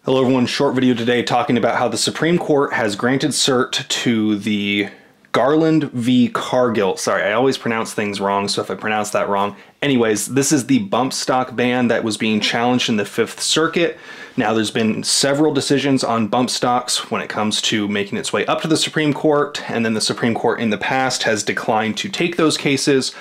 Hello everyone, short video today talking about how the Supreme Court has granted cert to the Garland v. Cargill. Sorry, I always pronounce things wrong, so if I pronounce that wrong. Anyways, this is the bump stock ban that was being challenged in the Fifth Circuit. Now there's been several decisions on bump stocks when it comes to making its way up to the Supreme Court, and then the Supreme Court in the past has declined to take those cases.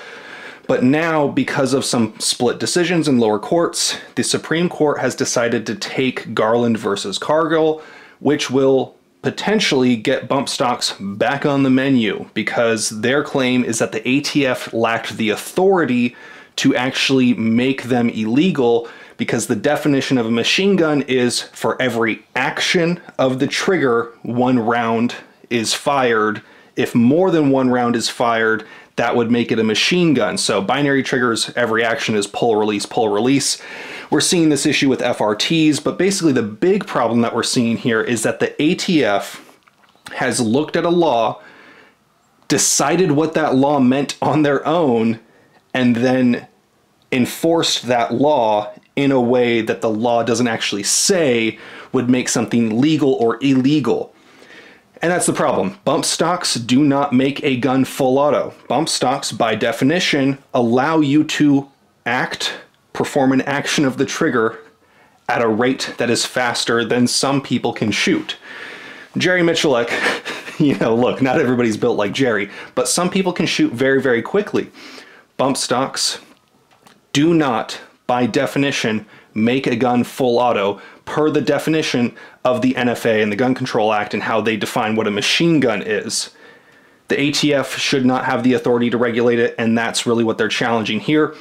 But now, because of some split decisions in lower courts, the Supreme Court has decided to take Garland versus Cargill, which will potentially get bump stocks back on the menu, because their claim is that the ATF lacked the authority to actually make them illegal, because the definition of a machine gun is for every action of the trigger, one round is fired. If more than one round is fired, that would make it a machine gun. So binary triggers, every action is pull, release, pull, release. We're seeing this issue with FRTs, but basically the big problem that we're seeing here is that the ATF has looked at a law, decided what that law meant on their own, and then enforced that law in a way that the law doesn't actually say would make something legal or illegal. And that's the problem. Bump stocks do not make a gun full auto. Bump stocks, by definition, allow you to perform an action of the trigger at a rate that is faster than some people can shoot. Jerry Mitchellek, look, not everybody's built like Jerry, but some people can shoot very, very quickly. Bump stocks do not, by definition, make a gun full auto per the definition of the NFA and the Gun Control Act and how they define what a machine gun is. The ATF should not have the authority to regulate it, and that's really what they're challenging here.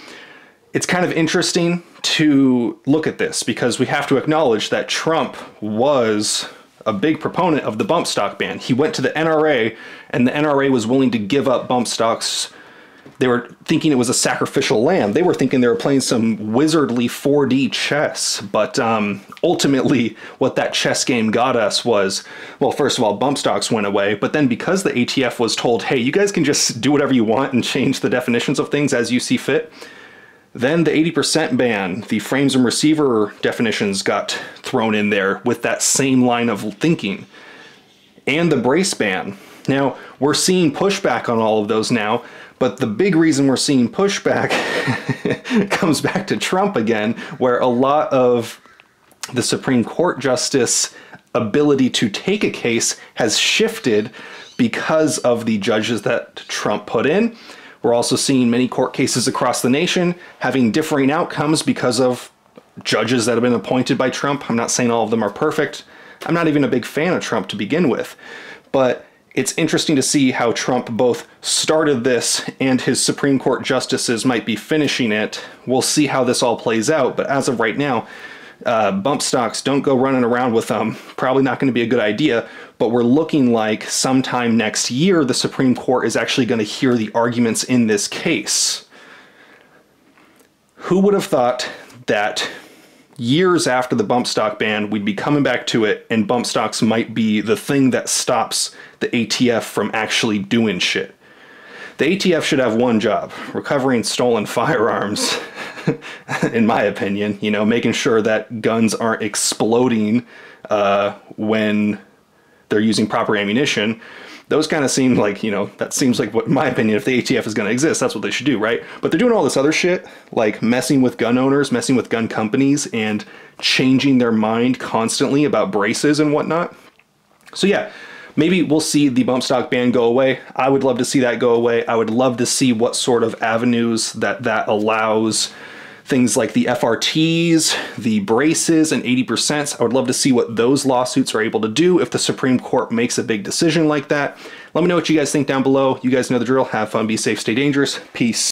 It's kind of interesting to look at this because we have to acknowledge that Trump was a big proponent of the bump stock ban. He went to the NRA, and the NRA was willing to give up bump stocks. They were thinking it was a sacrificial lamb. They were thinking they were playing some wizardly 4D chess. But ultimately, what that chess game got us was, well, first of all, bump stocks went away. But then because the ATF was told, hey, you guys can just do whatever you want and change the definitions of things as you see fit, then the 80% ban, the frames and receiver definitions got thrown in there with that same line of thinking. And the brace ban. Now, we're seeing pushback on all of those now, but the big reason we're seeing pushback comes back to Trump again, where a lot of the Supreme Court justice ability to take a case has shifted because of the judges that Trump put in. We're also seeing many court cases across the nation having differing outcomes because of judges that have been appointed by Trump. I'm not saying all of them are perfect. I'm not even a big fan of Trump to begin with, but it's interesting to see how Trump both started this and his Supreme Court justices might be finishing it. We'll see how this all plays out, but as of right now, bump stocks, don't go running around with them. Probably not going to be a good idea, but we're looking like sometime next year the Supreme Court is actually going to hear the arguments in this case. Who would have thought that years after the bump stock ban, we'd be coming back to it, and bump stocks might be the thing that stops the ATF from actually doing shit. The ATF should have one job: recovering stolen firearms, in my opinion, making sure that guns aren't exploding when they're using proper ammunition. Those kind of seem like, that seems like what, in my opinion, if the ATF is going to exist, that's what they should do, right? But they're doing all this other shit, like messing with gun owners, messing with gun companies, and changing their mind constantly about braces and whatnot. So yeah, maybe we'll see the bump stock ban go away. I would love to see that go away. I would love to see what sort of avenues that allows. Things like the FRTs, the braces, and 80%. I would love to see what those lawsuits are able to do if the Supreme Court makes a big decision like that. Let me know what you guys think down below. You guys know the drill. Have fun, be safe, stay dangerous. Peace.